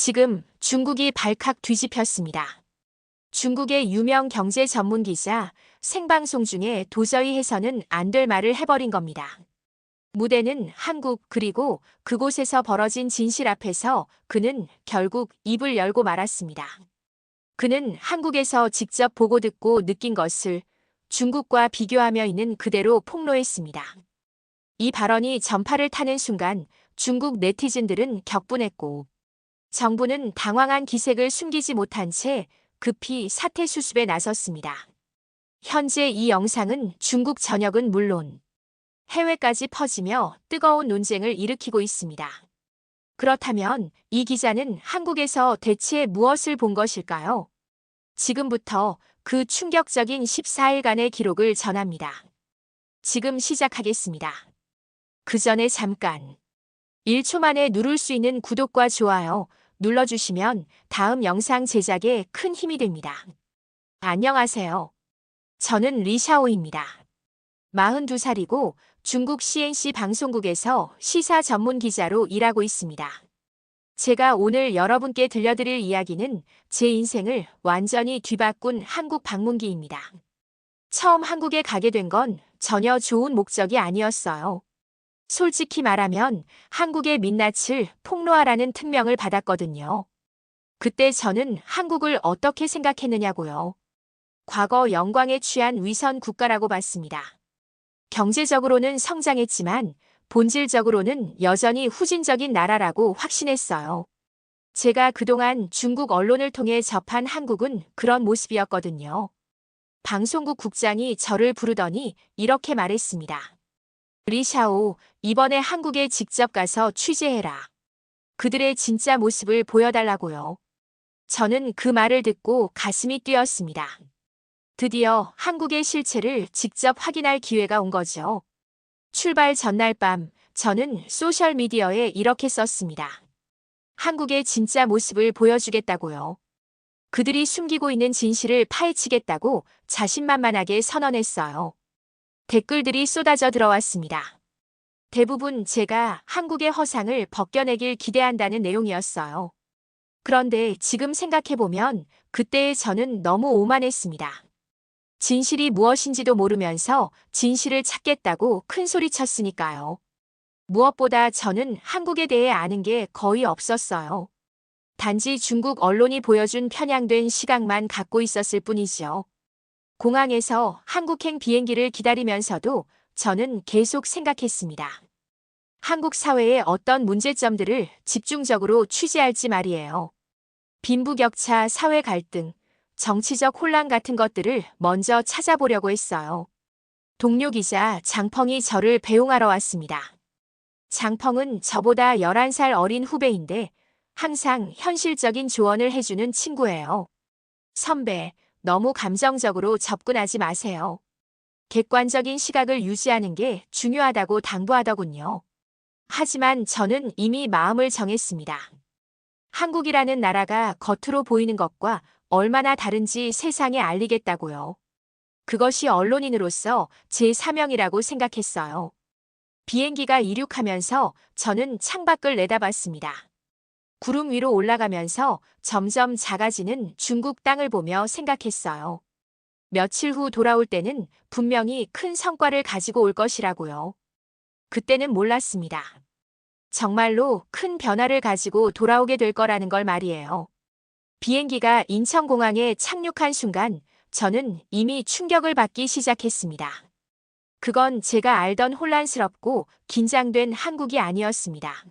지금 중국이 발칵 뒤집혔습니다. 중국의 유명 경제 전문 기자 생방송 중에 도저히 해서는 안 될 말을 해버린 겁니다. 무대는 한국 그리고 그곳에서 벌어진 진실 앞에서 그는 결국 입을 열고 말았습니다. 그는 한국에서 직접 보고 듣고 느낀 것을 중국과 비교하며 있는 그대로 폭로했습니다. 이 발언이 전파를 타는 순간 중국 네티즌들은 격분했고 정부는 당황한 기색을 숨기지 못한 채 급히 사태 수습에 나섰습니다. 현재 이 영상은 중국 전역은 물론 해외까지 퍼지며 뜨거운 논쟁을 일으키고 있습니다. 그렇다면 이 기자는 한국에서 대체 무엇을 본 것일까요? 지금부터 그 충격적인 14일간의 기록을 전합니다. 지금 시작하겠습니다. 그 전에 잠깐 1초 만에 누를 수 있는 구독과 좋아요 눌러주시면 다음 영상 제작에 큰 힘이 됩니다. 안녕하세요. 저는 리샤오입니다. 42살이고 중국 CNC 방송국에서 시사 전문 기자로 일하고 있습니다. 제가 오늘 여러분께 들려드릴 이야기는 제 인생을 완전히 뒤바꾼 한국 방문기입니다. 처음 한국에 가게 된 건 전혀 좋은 목적이 아니었어요. 솔직히 말하면 한국의 민낯을 폭로하라는 특명을 받았거든요. 그때 저는 한국을 어떻게 생각했느냐고요. 과거 영광에 취한 위선 국가라고 봤습니다. 경제적으로는 성장했지만 본질적으로는 여전히 후진적인 나라라고 확신했어요. 제가 그동안 중국 언론을 통해 접한 한국은 그런 모습이었거든요. 방송국 국장이 저를 부르더니 이렇게 말했습니다. 리샤오, 이번에 한국에 직접 가서 취재해라. 그들의 진짜 모습을 보여달라고요. 저는 그 말을 듣고 가슴이 뛰었습니다. 드디어 한국의 실체를 직접 확인할 기회가 온 거죠. 출발 전날 밤, 저는 소셜미디어에 이렇게 썼습니다. 한국의 진짜 모습을 보여주겠다고요. 그들이 숨기고 있는 진실을 파헤치겠다고 자신만만하게 선언했어요. 댓글들이 쏟아져 들어왔습니다. 대부분 제가 한국의 허상을 벗겨내길 기대한다는 내용이었어요. 그런데 지금 생각해보면 그때의 저는 너무 오만했습니다. 진실이 무엇인지도 모르면서 진실을 찾겠다고 큰 소리 쳤으니까요. 무엇보다 저는 한국에 대해 아는 게 거의 없었어요. 단지 중국 언론이 보여준 편향된 시각만 갖고 있었을 뿐이죠. 공항에서 한국행 비행기를 기다리면서도 저는 계속 생각했습니다. 한국 사회의 어떤 문제점들을 집중적으로 취재할지 말이에요. 빈부격차, 사회 갈등, 정치적 혼란 같은 것들을 먼저 찾아보려고 했어요. 동료 기자 장펑이 저를 배웅하러 왔습니다. 장펑은 저보다 11살 어린 후배인데 항상 현실적인 조언을 해주는 친구예요. 선배, 너무 감정적으로 접근하지 마세요. 객관적인 시각을 유지하는 게 중요하다고 당부하더군요. 하지만 저는 이미 마음을 정했습니다. 한국이라는 나라가 겉으로 보이는 것과 얼마나 다른지 세상에 알리겠다고요. 그것이 언론인으로서 제 사명이라고 생각했어요. 비행기가 이륙하면서 저는 창밖을 내다봤습니다. 구름 위로 올라가면서 점점 작아지는 중국 땅을 보며 생각했어요. 며칠 후 돌아올 때는 분명히 큰 성과를 가지고 올 것이라고요. 그때는 몰랐습니다. 정말로 큰 변화를 가지고 돌아오게 될 거라는 걸 말이에요. 비행기가 인천공항에 착륙한 순간 저는 이미 충격을 받기 시작했습니다. 그건 제가 알던 혼란스럽고 긴장된 한국이 아니었습니다.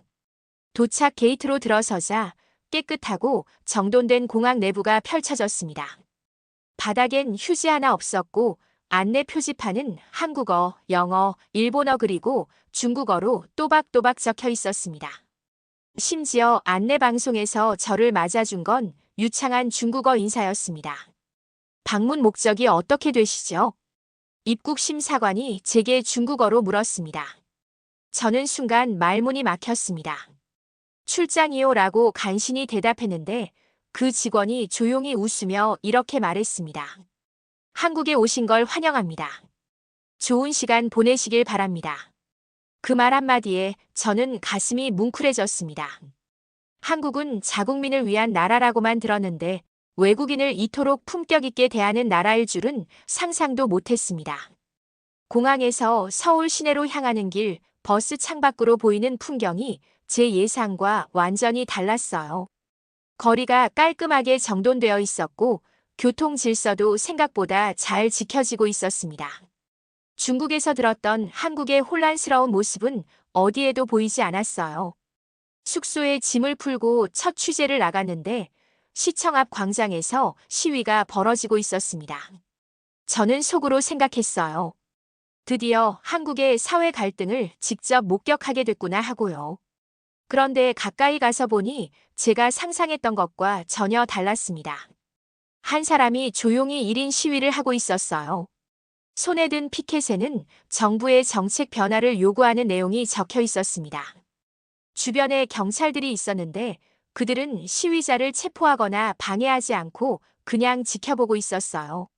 도착 게이트로 들어서자 깨끗하고 정돈된 공항 내부가 펼쳐졌습니다. 바닥엔 휴지 하나 없었고 안내 표지판은 한국어, 영어, 일본어 그리고 중국어로 또박또박 적혀 있었습니다. 심지어 안내 방송에서 저를 맞아준 건 유창한 중국어 인사였습니다. 방문 목적이 어떻게 되시죠? 입국 심사관이 제게 중국어로 물었습니다. 저는 순간 말문이 막혔습니다. 출장이요라고 간신히 대답했는데 그 직원이 조용히 웃으며 이렇게 말했습니다. 한국에 오신 걸 환영합니다. 좋은 시간 보내시길 바랍니다. 그 말 한마디에 저는 가슴이 뭉클해졌습니다. 한국은 자국민을 위한 나라라고만 들었는데 외국인을 이토록 품격 있게 대하는 나라일 줄은 상상도 못했습니다. 공항에서 서울 시내로 향하는 길, 버스 창밖으로 보이는 풍경이 제 예상과 완전히 달랐어요. 거리가 깔끔하게 정돈되어 있었고 교통 질서도 생각보다 잘 지켜지고 있었습니다. 중국에서 들었던 한국의 혼란스러운 모습은 어디에도 보이지 않았어요. 숙소에 짐을 풀고 첫 취재를 나갔는데 시청 앞 광장에서 시위가 벌어지고 있었습니다. 저는 속으로 생각했어요. 드디어 한국의 사회 갈등을 직접 목격하게 됐구나 하고요. 그런데 가까이 가서 보니 제가 상상했던 것과 전혀 달랐습니다. 한 사람이 조용히 1인 시위를 하고 있었어요. 손에 든 피켓에는 정부의 정책 변화를 요구하는 내용이 적혀 있었습니다. 주변에 경찰들이 있었는데 그들은 시위자를 체포하거나 방해하지 않고 그냥 지켜보고 있었어요.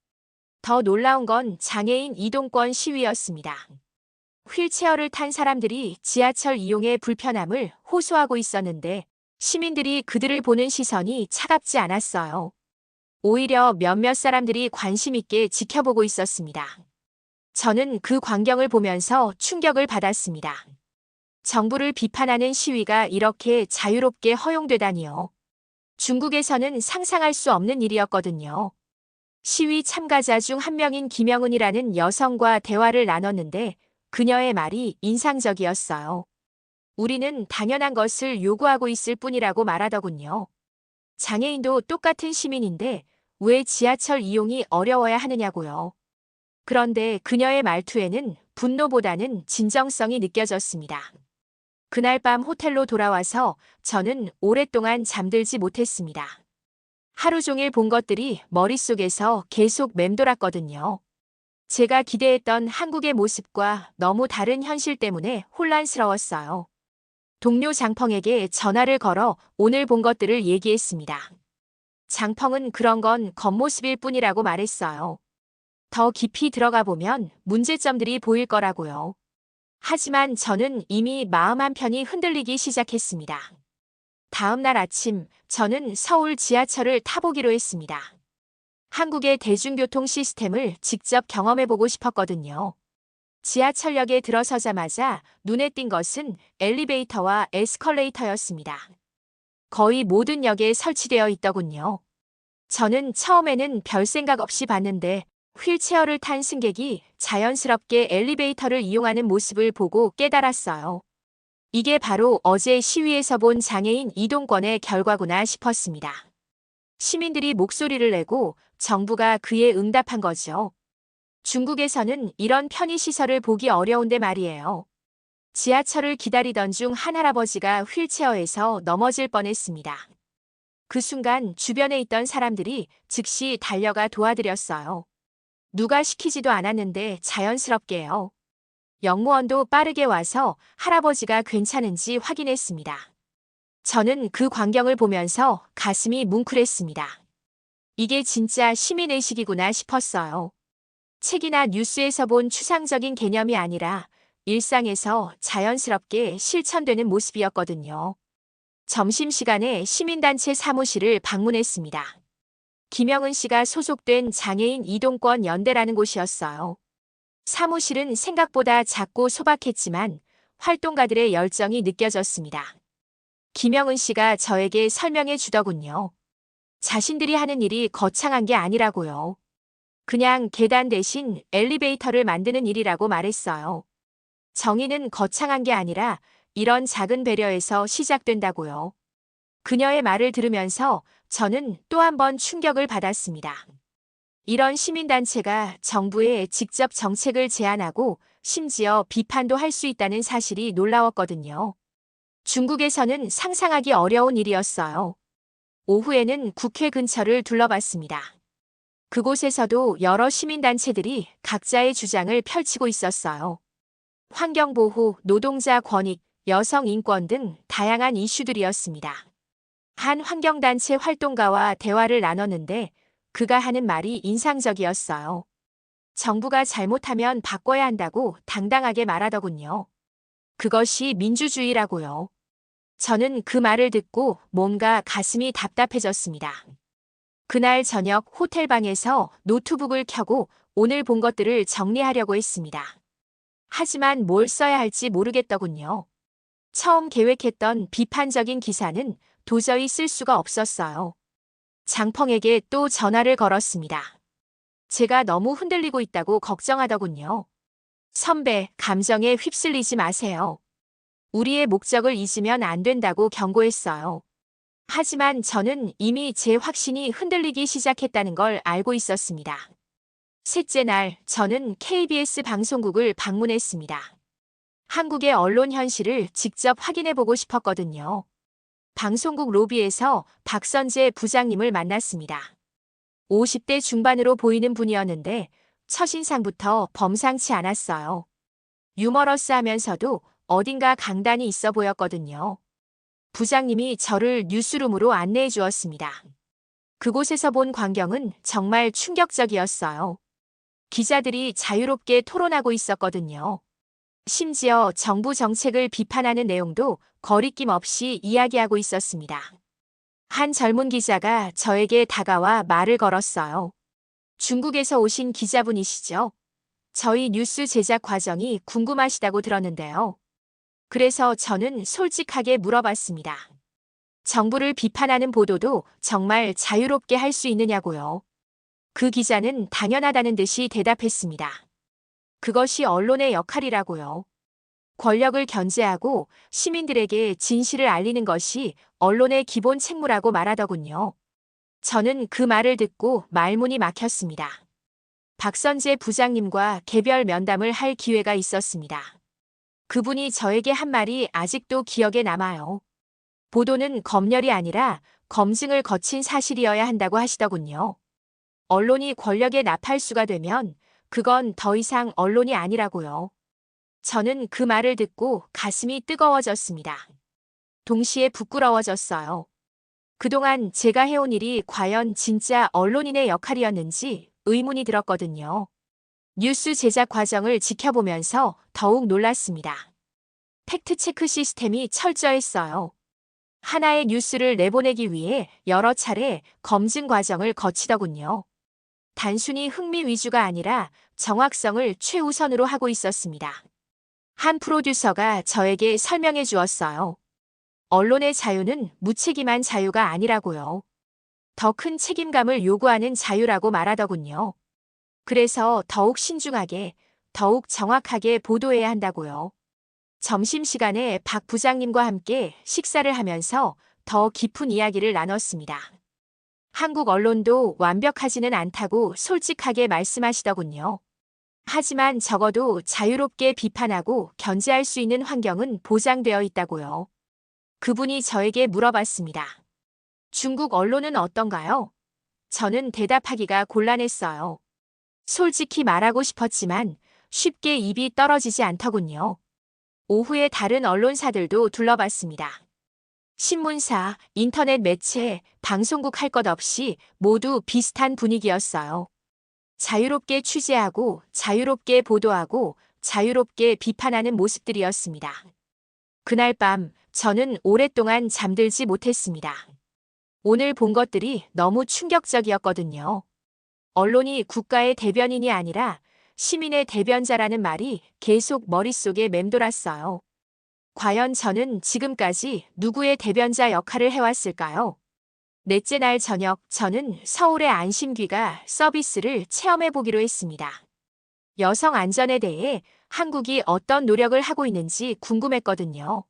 더 놀라운 건 장애인 이동권 시위였습니다. 휠체어를 탄 사람들이 지하철 이용의 불편함을 호소하고 있었는데 시민들이 그들을 보는 시선이 차갑지 않았어요. 오히려 몇몇 사람들이 관심 있게 지켜보고 있었습니다. 저는 그 광경을 보면서 충격을 받았습니다. 정부를 비판하는 시위가 이렇게 자유롭게 허용되다니요. 중국에서는 상상할 수 없는 일이었거든요. 시위 참가자 중 한 명인 김영은이라는 여성과 대화를 나눴는데 그녀의 말이 인상적이었어요. 우리는 당연한 것을 요구하고 있을 뿐이라고 말하더군요. 장애인도 똑같은 시민인데 왜 지하철 이용이 어려워야 하느냐고요. 그런데 그녀의 말투에는 분노보다는 진정성이 느껴졌습니다. 그날 밤 호텔로 돌아와서 저는 오랫동안 잠들지 못했습니다. 하루 종일 본 것들이 머릿속에서 계속 맴돌았거든요. 제가 기대했던 한국의 모습과 너무 다른 현실 때문에 혼란스러웠어요. 동료 장펑에게 전화를 걸어 오늘 본 것들을 얘기했습니다. 장펑은 그런 건 겉모습일 뿐이라고 말했어요. 더 깊이 들어가 보면 문제점들이 보일 거라고요. 하지만 저는 이미 마음 한편이 흔들리기 시작했습니다. 다음 날 아침 저는 서울 지하철을 타보기로 했습니다. 한국의 대중교통 시스템을 직접 경험해보고 싶었거든요. 지하철역에 들어서자마자 눈에 띈 것은 엘리베이터와 에스컬레이터였습니다. 거의 모든 역에 설치되어 있더군요. 저는 처음에는 별 생각 없이 봤는데 휠체어를 탄 승객이 자연스럽게 엘리베이터를 이용하는 모습을 보고 깨달았어요. 이게 바로 어제 시위에서 본 장애인 이동권의 결과구나 싶었습니다. 시민들이 목소리를 내고 정부가 그에 응답한 거죠. 중국에서는 이런 편의시설을 보기 어려운데 말이에요. 지하철을 기다리던 중 한 할아버지가 휠체어에서 넘어질 뻔했습니다. 그 순간 주변에 있던 사람들이 즉시 달려가 도와드렸어요. 누가 시키지도 않았는데 자연스럽게요. 영무원도 빠르게 와서 할아버지가 괜찮은지 확인했습니다. 저는 그 광경을 보면서 가슴이 뭉클했습니다. 이게 진짜 시민의식이구나 싶었어요. 책이나 뉴스에서 본 추상적인 개념이 아니라 일상에서 자연스럽게 실천되는 모습이었거든요. 점심시간에 시민단체 사무실을 방문했습니다. 김영은 씨가 소속된 장애인 이동권 연대라는 곳이었어요. 사무실은 생각보다 작고 소박했지만 활동가들의 열정이 느껴졌습니다. 김영은 씨가 저에게 설명해 주더군요. 자신들이 하는 일이 거창한 게 아니라고요. 그냥 계단 대신 엘리베이터를 만드는 일이라고 말했어요. 정의는 거창한 게 아니라 이런 작은 배려에서 시작된다고요. 그녀의 말을 들으면서 저는 또 한 번 충격을 받았습니다. 이런 시민단체가 정부에 직접 정책을 제안하고 심지어 비판도 할 수 있다는 사실이 놀라웠거든요. 중국에서는 상상하기 어려운 일이었어요. 오후에는 국회 근처를 둘러봤습니다. 그곳에서도 여러 시민단체들이 각자의 주장을 펼치고 있었어요. 환경보호, 노동자 권익, 여성 인권 등 다양한 이슈들이었습니다. 한 환경단체 활동가와 대화를 나눴는데 그가 하는 말이 인상적이었어요. 정부가 잘못하면 바꿔야 한다고 당당하게 말하더군요. 그것이 민주주의라고요. 저는 그 말을 듣고 뭔가 가슴이 답답해졌습니다. 그날 저녁 호텔방에서 노트북을 켜고 오늘 본 것들을 정리하려고 했습니다. 하지만 뭘 써야 할지 모르겠더군요. 처음 계획했던 비판적인 기사는 도저히 쓸 수가 없었어요. 장펑에게 또 전화를 걸었습니다. 제가 너무 흔들리고 있다고 걱정하더군요. 선배, 감정에 휩쓸리지 마세요. 우리의 목적을 잊으면 안 된다고 경고했어요. 하지만 저는 이미 제 확신이 흔들리기 시작했다는 걸 알고 있었습니다. 셋째 날, 저는 KBS 방송국을 방문했습니다. 한국의 언론 현실을 직접 확인해보고 싶었거든요. 방송국 로비에서 박선재 부장님을 만났습니다. 50대 중반으로 보이는 분이었는데 첫인상부터 범상치 않았어요. 유머러스하면서도 어딘가 강단이 있어 보였거든요. 부장님이 저를 뉴스룸으로 안내해 주었습니다. 그곳에서 본 광경은 정말 충격적이었어요. 기자들이 자유롭게 토론하고 있었거든요. 심지어 정부 정책을 비판하는 내용도 거리낌 없이 이야기하고 있었습니다. 한 젊은 기자가 저에게 다가와 말을 걸었어요. 중국에서 오신 기자분이시죠? 저희 뉴스 제작 과정이 궁금하시다고 들었는데요. 그래서 저는 솔직하게 물어봤습니다. 정부를 비판하는 보도도 정말 자유롭게 할 수 있느냐고요. 그 기자는 당연하다는 듯이 대답했습니다. 그것이 언론의 역할이라고요. 권력을 견제하고 시민들에게 진실을 알리는 것이 언론의 기본 책무라고 말하더군요. 저는 그 말을 듣고 말문이 막혔습니다. 박선재 부장님과 개별 면담을 할 기회가 있었습니다. 그분이 저에게 한 말이 아직도 기억에 남아요. 보도는 검열이 아니라 검증을 거친 사실이어야 한다고 하시더군요. 언론이 권력의 나팔수가 되면 그건 더 이상 언론이 아니라고요. 저는 그 말을 듣고 가슴이 뜨거워졌습니다. 동시에 부끄러워졌어요. 그동안 제가 해온 일이 과연 진짜 언론인의 역할이었는지 의문이 들었거든요. 뉴스 제작 과정을 지켜보면서 더욱 놀랐습니다. 팩트체크 시스템이 철저했어요. 하나의 뉴스를 내보내기 위해 여러 차례 검증 과정을 거치더군요. 단순히 흥미 위주가 아니라 정확성을 최우선으로 하고 있었습니다. 한 프로듀서가 저에게 설명해 주었어요. 언론의 자유는 무책임한 자유가 아니라고요. 더 큰 책임감을 요구하는 자유라고 말하더군요. 그래서 더욱 신중하게, 더욱 정확하게 보도해야 한다고요. 점심시간에 박 부장님과 함께 식사를 하면서 더 깊은 이야기를 나눴습니다. 한국 언론도 완벽하지는 않다고 솔직하게 말씀하시더군요. 하지만 적어도 자유롭게 비판하고 견제할 수 있는 환경은 보장되어 있다고요. 그분이 저에게 물어봤습니다. 중국 언론은 어떤가요? 저는 대답하기가 곤란했어요. 솔직히 말하고 싶었지만 쉽게 입이 떨어지지 않더군요. 오후에 다른 언론사들도 둘러봤습니다. 신문사, 인터넷 매체, 방송국 할 것 없이 모두 비슷한 분위기였어요. 자유롭게 취재하고 자유롭게 보도하고 자유롭게 비판하는 모습들이었습니다. 그날 밤 저는 오랫동안 잠들지 못했습니다. 오늘 본 것들이 너무 충격적이었거든요. 언론이 국가의 대변인이 아니라 시민의 대변자라는 말이 계속 머릿속에 맴돌았어요. 과연 저는 지금까지 누구의 대변자 역할을 해왔을까요? 넷째 날 저녁 저는 서울의 안심귀가 서비스를 체험해보기로 했습니다. 여성 안전에 대해 한국이 어떤 노력을 하고 있는지 궁금했거든요.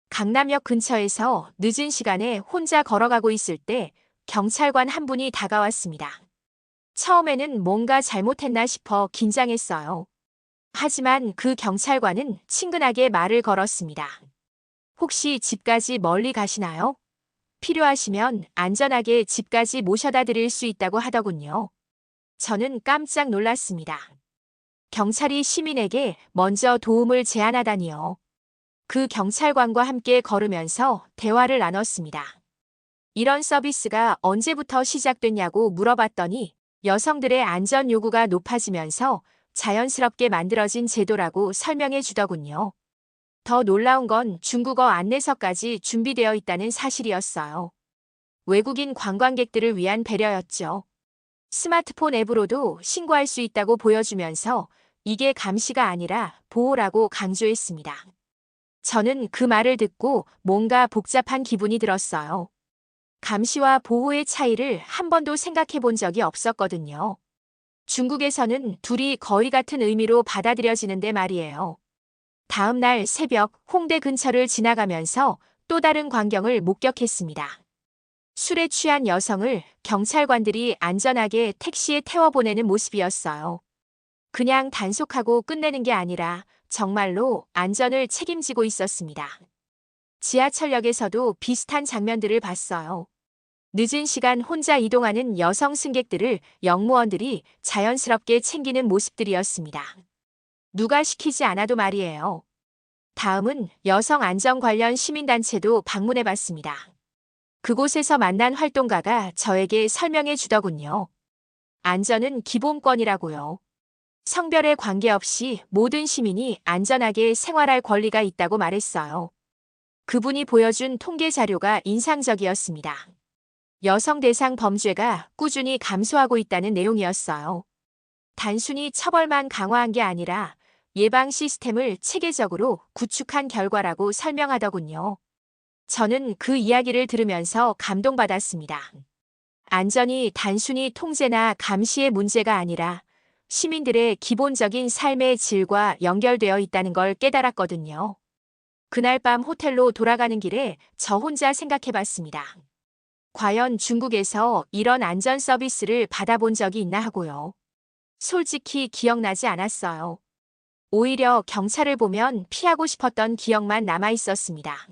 강남역 근처에서 늦은 시간에 혼자 걸어가고 있을 때 경찰관 한 분이 다가왔습니다. 처음에는 뭔가 잘못했나 싶어 긴장했어요. 하지만 그 경찰관은 친근하게 말을 걸었습니다. 혹시 집까지 멀리 가시나요? 필요하시면 안전하게 집까지 모셔다 드릴 수 있다고 하더군요. 저는 깜짝 놀랐습니다. 경찰이 시민에게 먼저 도움을 제안하다니요. 그 경찰관과 함께 걸으면서 대화를 나눴습니다. 이런 서비스가 언제부터 시작됐냐고 물어봤더니 여성들의 안전 요구가 높아지면서 자연스럽게 만들어진 제도라고 설명해 주더군요. 더 놀라운 건 중국어 안내서까지 준비되어 있다는 사실이었어요. 외국인 관광객들을 위한 배려였죠. 스마트폰 앱으로도 신고할 수 있다고 보여주면서 이게 감시가 아니라 보호라고 강조했습니다. 저는 그 말을 듣고 뭔가 복잡한 기분이 들었어요. 감시와 보호의 차이를 한 번도 생각해 본 적이 없었거든요. 중국에서는 둘이 거의 같은 의미로 받아들여지는데 말이에요. 다음 날 새벽 홍대 근처를 지나가면서 또 다른 광경을 목격했습니다. 술에 취한 여성을 경찰관들이 안전하게 택시에 태워보내는 모습이었어요. 그냥 단속하고 끝내는 게 아니라 정말로 안전을 책임지고 있었습니다. 지하철역에서도 비슷한 장면들을 봤어요. 늦은 시간 혼자 이동하는 여성 승객들을 영무원들이 자연스럽게 챙기는 모습들이었습니다. 누가 시키지 않아도 말이에요. 다음은 여성 안전 관련 시민단체도 방문해 봤습니다. 그곳에서 만난 활동가가 저에게 설명해 주더군요. 안전은 기본권이라고요. 성별에 관계없이 모든 시민이 안전하게 생활할 권리가 있다고 말했어요. 그분이 보여준 통계 자료가 인상적이었습니다. 여성 대상 범죄가 꾸준히 감소하고 있다는 내용이었어요. 단순히 처벌만 강화한 게 아니라 예방 시스템을 체계적으로 구축한 결과라고 설명하더군요. 저는 그 이야기를 들으면서 감동받았습니다. 안전이 단순히 통제나 감시의 문제가 아니라 시민들의 기본적인 삶의 질과 연결되어 있다는 걸 깨달았거든요. 그날 밤 호텔로 돌아가는 길에 저 혼자 생각해봤습니다. 과연 중국에서 이런 안전 서비스를 받아본 적이 있나 하고요. 솔직히 기억나지 않았어요. 오히려 경찰을 보면 피하고 싶었던 기억만 남아 있었습니다.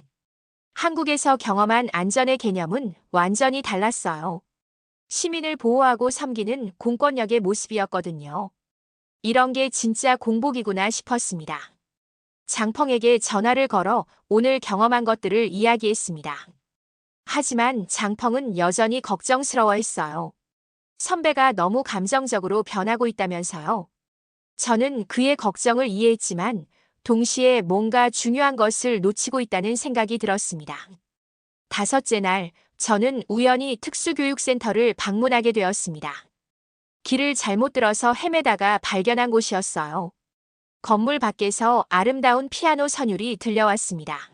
한국에서 경험한 안전의 개념은 완전히 달랐어요. 시민을 보호하고 섬기는 공권력의 모습이었거든요. 이런 게 진짜 공복이구나 싶었습니다. 장펑에게 전화를 걸어 오늘 경험한 것들을 이야기했습니다. 하지만 장펑은 여전히 걱정스러워했어요. 선배가 너무 감정적으로 변하고 있다면서요. 저는 그의 걱정을 이해했지만 동시에 뭔가 중요한 것을 놓치고 있다는 생각이 들었습니다. 다섯째 날, 저는 우연히 특수교육센터를 방문하게 되었습니다. 길을 잘못 들어서 헤매다가 발견한 곳이었어요. 건물 밖에서 아름다운 피아노 선율이 들려왔습니다.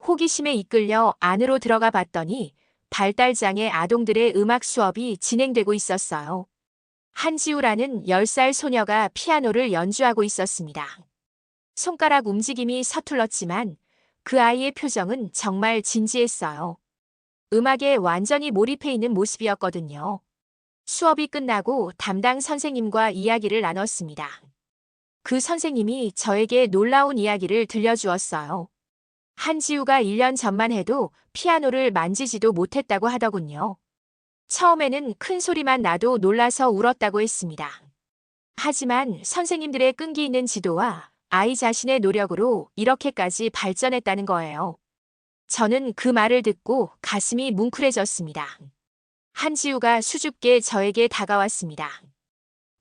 호기심에 이끌려 안으로 들어가 봤더니 발달장애 아동들의 음악 수업이 진행되고 있었어요. 한지우라는 10살 소녀가 피아노를 연주하고 있었습니다. 손가락 움직임이 서툴렀지만 그 아이의 표정은 정말 진지했어요. 음악에 완전히 몰입해 있는 모습이었거든요. 수업이 끝나고 담당 선생님과 이야기를 나눴습니다. 그 선생님이 저에게 놀라운 이야기를 들려주었어요. 한지우가 1년 전만 해도 피아노를 만지지도 못했다고 하더군요. 처음에는 큰 소리만 나도 놀라서 울었다고 했습니다. 하지만 선생님들의 끈기 있는 지도와 아이 자신의 노력으로 이렇게까지 발전했다는 거예요. 저는 그 말을 듣고 가슴이 뭉클해졌습니다. 한지우가 수줍게 저에게 다가왔습니다.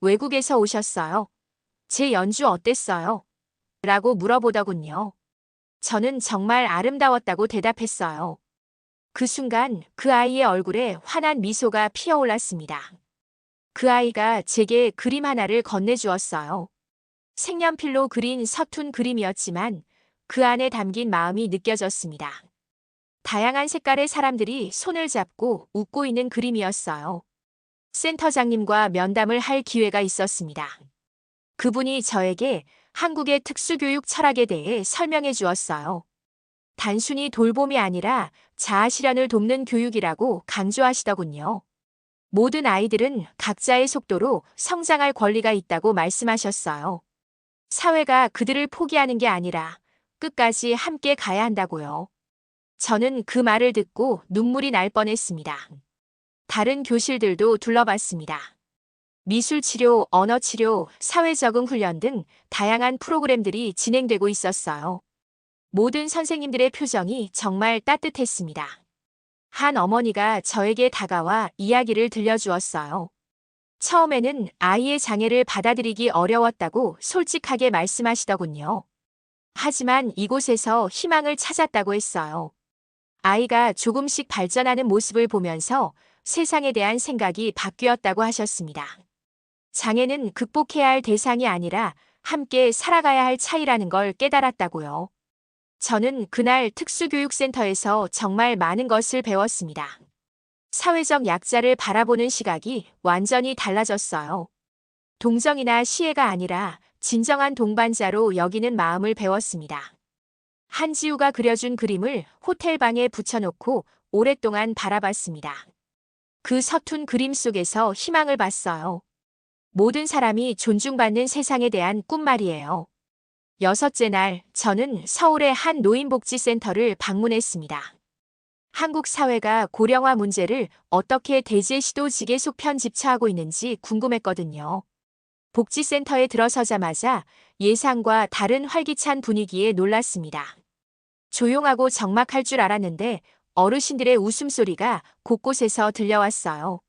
외국에서 오셨어요? 제 연주 어땠어요? 라고 물어보더군요. 저는 정말 아름다웠다고 대답했어요. 그 순간 그 아이의 얼굴에 환한 미소가 피어올랐습니다. 그 아이가 제게 그림 하나를 건네주었어요. 색연필로 그린 서툰 그림이었지만 그 안에 담긴 마음이 느껴졌습니다. 다양한 색깔의 사람들이 손을 잡고 웃고 있는 그림이었어요. 센터장님과 면담을 할 기회가 있었습니다. 그분이 저에게 한국의 특수교육 철학에 대해 설명해 주었어요. 단순히 돌봄이 아니라 자아실현을 돕는 교육이라고 강조하시더군요. 모든 아이들은 각자의 속도로 성장할 권리가 있다고 말씀하셨어요. 사회가 그들을 포기하는 게 아니라 끝까지 함께 가야 한다고요. 저는 그 말을 듣고 눈물이 날 뻔했습니다. 다른 교실들도 둘러봤습니다. 미술치료, 언어치료, 사회적응 훈련 등 다양한 프로그램들이 진행되고 있었어요. 모든 선생님들의 표정이 정말 따뜻했습니다. 한 어머니가 저에게 다가와 이야기를 들려주었어요. 처음에는 아이의 장애를 받아들이기 어려웠다고 솔직하게 말씀하시더군요. 하지만 이곳에서 희망을 찾았다고 했어요. 아이가 조금씩 발전하는 모습을 보면서 세상에 대한 생각이 바뀌었다고 하셨습니다. 장애는 극복해야 할 대상이 아니라 함께 살아가야 할 차이라는 걸 깨달았다고요. 저는 그날 특수교육센터에서 정말 많은 것을 배웠습니다. 사회적 약자를 바라보는 시각이 완전히 달라졌어요. 동정이나 시혜가 아니라 진정한 동반자로 여기는 마음을 배웠습니다. 한지우가 그려준 그림을 호텔방에 붙여놓고 오랫동안 바라봤습니다. 그 서툰 그림 속에서 희망을 봤어요. 모든 사람이 존중받는 세상에 대한 꿈 말이에요. 여섯째 날, 저는 서울의 한 노인복지센터를 방문했습니다. 한국 사회가 고령화 문제를 어떻게 대제 시도직에 편집처하고 있는지 궁금했거든요. 복지센터에 들어서자마자 예상과 다른 활기찬 분위기에 놀랐습니다. 조용하고 적막할 줄 알았는데 어르신들의 웃음소리가 곳곳에서 들려왔어요.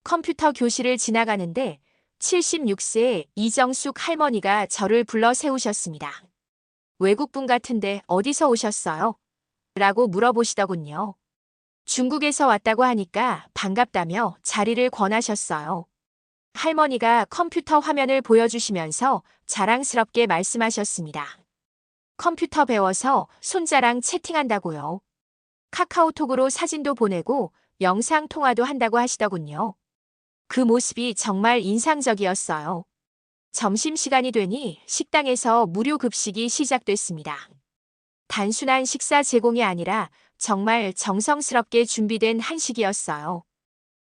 컴퓨터 교실을 지나가는데 76세의 이정숙 할머니가 저를 불러 세우셨습니다. 외국분 같은데 어디서 오셨어요? 라고 물어보시더군요. 중국에서 왔다고 하니까 반갑다며 자리를 권하셨어요. 할머니가 컴퓨터 화면을 보여주시면서 자랑스럽게 말씀하셨습니다. 컴퓨터 배워서 손자랑 채팅한다고요. 카카오톡으로 사진도 보내고 영상 통화도 한다고 하시더군요. 그 모습이 정말 인상적이었어요. 점심시간이 되니 식당에서 무료 급식이 시작됐습니다. 단순한 식사 제공이 아니라 정말 정성스럽게 준비된 한식이었어요.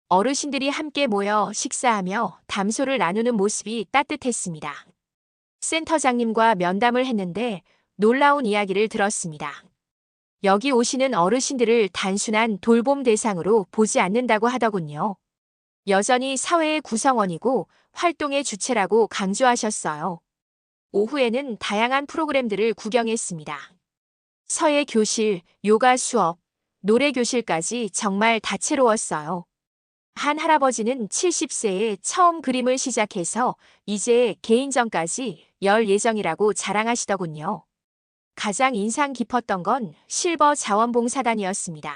어르신들이 함께 모여 식사하며 담소를 나누는 모습이 따뜻했습니다. 센터장님과 면담을 했는데 놀라운 이야기를 들었습니다. 여기 오시는 어르신들을 단순한 돌봄 대상으로 보지 않는다고 하더군요. 여전히 사회의 구성원이고 활동의 주체라고 강조하셨어요. 오후에는 다양한 프로그램들을 구경했습니다. 서예 교실, 요가 수업, 노래 교실까지 정말 다채로웠어요. 한 할아버지는 70세에 처음 그림을 시작해서 이제 개인전까지 열 예정이라고 자랑하시더군요. 가장 인상 깊었던 건 실버 자원봉사단이었습니다.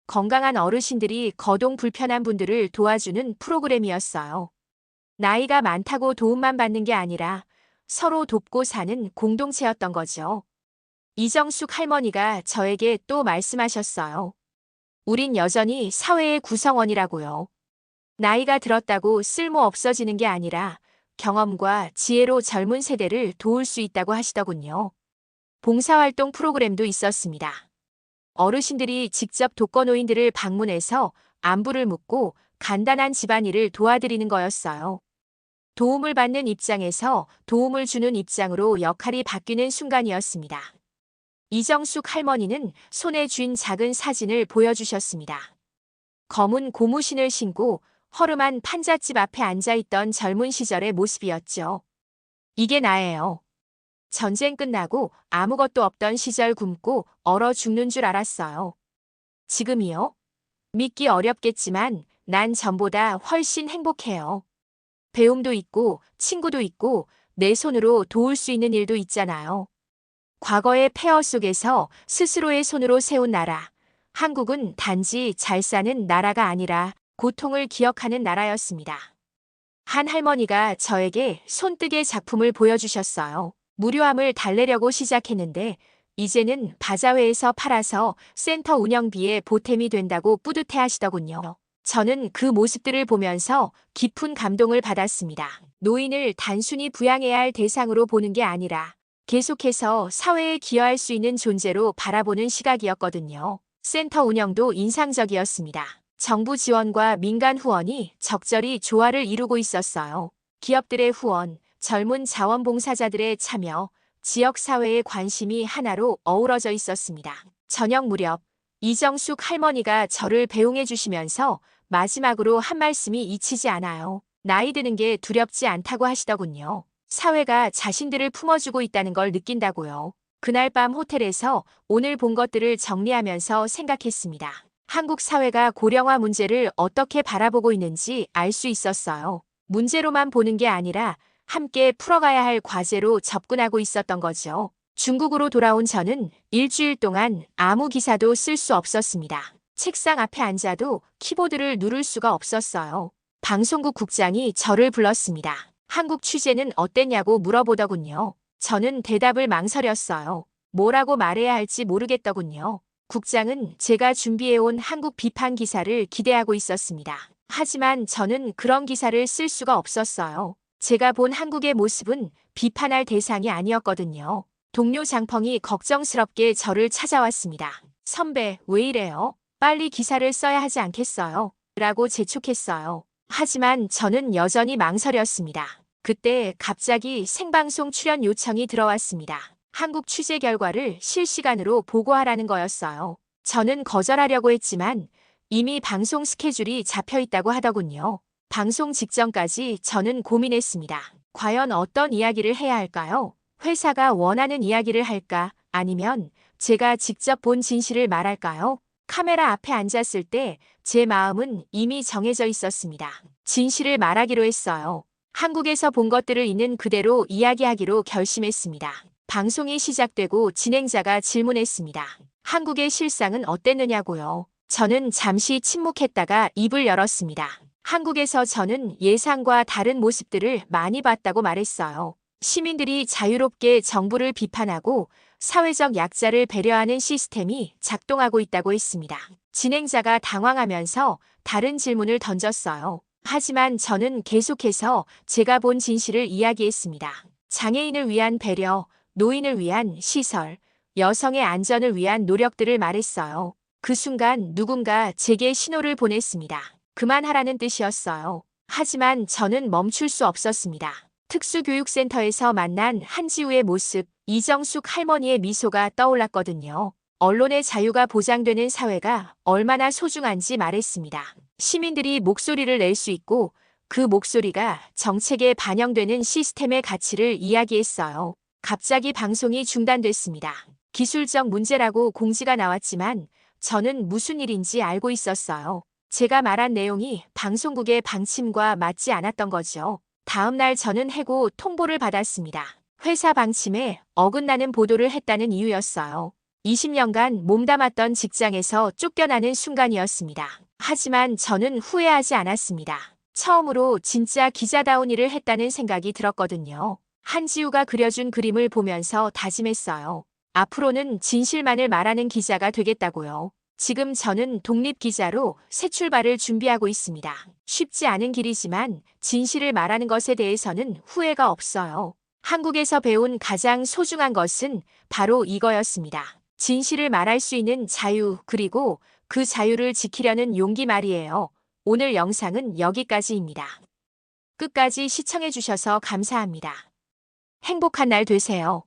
건강한 어르신들이 거동 불편한 분들을 도와주는 프로그램이었어요. 나이가 많다고 도움만 받는 게 아니라 서로 돕고 사는 공동체였던 거죠. 이정숙 할머니가 저에게 또 말씀하셨어요. 우린 여전히 사회의 구성원이라고요. 나이가 들었다고 쓸모 없어지는 게 아니라 경험과 지혜로 젊은 세대를 도울 수 있다고 하시더군요. 봉사활동 프로그램도 있었습니다. 어르신들이 직접 독거노인들을 방문해서 안부를 묻고 간단한 집안일을 도와드리는 거였어요. 도움을 받는 입장에서 도움을 주는 입장으로 역할이 바뀌는 순간이었습니다. 이정숙 할머니는 손에 쥔 작은 사진을 보여주셨습니다. 검은 고무신을 신고 허름한 판잣집 앞에 앉아있던 젊은 시절의 모습이었죠. 이게 나예요. 전쟁 끝나고 아무것도 없던 시절 굶고 얼어 죽는 줄 알았어요. 지금이요? 믿기 어렵겠지만 난 전보다 훨씬 행복해요. 배움도 있고 친구도 있고 내 손으로 도울 수 있는 일도 있잖아요. 과거의 폐허 속에서 스스로의 손으로 세운 나라. 한국은 단지 잘 사는 나라가 아니라 고통을 기억하는 나라였습니다. 한 할머니가 저에게 손뜨개 작품을 보여주셨어요. 무료함을 달래려고 시작했는데 이제는 바자회에서 팔아서 센터 운영비에 보탬이 된다고 뿌듯해 하시더군요. 저는 그 모습들을 보면서 깊은 감동을 받았습니다. 노인을 단순히 부양해야 할 대상으로 보는 게 아니라 계속해서 사회에 기여할 수 있는 존재로 바라보는 시각이었거든요. 센터 운영도 인상적이었습니다. 정부 지원과 민간 후원이 적절히 조화를 이루고 있었어요. 기업들의 후원, 젊은 자원봉사자들의 참여, 지역사회의 관심이 하나로 어우러져 있었습니다. 저녁 무렵 이정숙 할머니가 저를 배웅해 주시면서 마지막으로 한 말씀이 잊히지 않아요. 나이 드는 게 두렵지 않다고 하시더군요. 사회가 자신들을 품어주고 있다는 걸 느낀다고요. 그날 밤 호텔에서 오늘 본 것들을 정리하면서 생각했습니다. 한국 사회가 고령화 문제를 어떻게 바라보고 있는지 알 수 있었어요. 문제로만 보는 게 아니라 함께 풀어가야 할 과제로 접근하고 있었던 거죠. 중국으로 돌아온 저는 일주일 동안 아무 기사도 쓸 수 없었습니다. 책상 앞에 앉아도 키보드를 누를 수가 없었어요. 방송국 국장이 저를 불렀습니다. 한국 취재는 어땠냐고 물어보더군요. 저는 대답을 망설였어요. 뭐라고 말해야 할지 모르겠더군요. 국장은 제가 준비해온 한국 비판 기사를 기대하고 있었습니다. 하지만 저는 그런 기사를 쓸 수가 없었어요. 제가 본 한국의 모습은 비판할 대상이 아니었거든요. 동료 장펑이 걱정스럽게 저를 찾아왔습니다. 선배, 왜 이래요? 빨리 기사를 써야 하지 않겠어요? 라고 재촉했어요. 하지만 저는 여전히 망설였습니다. 그때 갑자기 생방송 출연 요청이 들어왔습니다. 한국 취재 결과를 실시간으로 보고하라는 거였어요. 저는 거절하려고 했지만 이미 방송 스케줄이 잡혀 있다고 하더군요. 방송 직전까지 저는 고민했습니다. 과연 어떤 이야기를 해야 할까요? 회사가 원하는 이야기를 할까? 아니면 제가 직접 본 진실을 말할까요? 카메라 앞에 앉았을 때 제 마음은 이미 정해져 있었습니다. 진실을 말하기로 했어요. 한국에서 본 것들을 있는 그대로 이야기하기로 결심했습니다. 방송이 시작되고 진행자가 질문했습니다. 한국의 실상은 어땠느냐고요? 저는 잠시 침묵했다가 입을 열었습니다. 한국에서 저는 예상과 다른 모습들을 많이 봤다고 말했어요. 시민들이 자유롭게 정부를 비판하고 사회적 약자를 배려하는 시스템이 작동하고 있다고 했습니다. 진행자가 당황하면서 다른 질문을 던졌어요. 하지만 저는 계속해서 제가 본 진실을 이야기했습니다. 장애인을 위한 배려, 노인을 위한 시설, 여성의 안전을 위한 노력들을 말했어요. 그 순간 누군가 제게 신호를 보냈습니다. 그만하라는 뜻이었어요. 하지만 저는 멈출 수 없었습니다. 특수교육센터에서 만난 한지우의 모습, 이정숙 할머니의 미소가 떠올랐거든요. 언론의 자유가 보장되는 사회가 얼마나 소중한지 말했습니다. 시민들이 목소리를 낼 수 있고 그 목소리가 정책에 반영되는 시스템의 가치를 이야기했어요. 갑자기 방송이 중단됐습니다. 기술적 문제라고 공지가 나왔지만 저는 무슨 일인지 알고 있었어요. 제가 말한 내용이 방송국의 방침과 맞지 않았던 거죠. 다음 날 저는 해고 통보를 받았습니다. 회사 방침에 어긋나는 보도를 했다는 이유였어요. 20년간 몸담았던 직장에서 쫓겨나는 순간이었습니다. 하지만 저는 후회하지 않았습니다. 처음으로 진짜 기자다운 일을 했다는 생각이 들었거든요. 한지우가 그려준 그림을 보면서 다짐했어요. 앞으로는 진실만을 말하는 기자가 되겠다고요. 지금 저는 독립기자로 새 출발을 준비하고 있습니다. 쉽지 않은 길이지만 진실을 말하는 것에 대해서는 후회가 없어요. 한국에서 배운 가장 소중한 것은 바로 이거였습니다. 진실을 말할 수 있는 자유, 그리고 그 자유를 지키려는 용기 말이에요. 오늘 영상은 여기까지입니다. 끝까지 시청해주셔서 감사합니다. 행복한 날 되세요.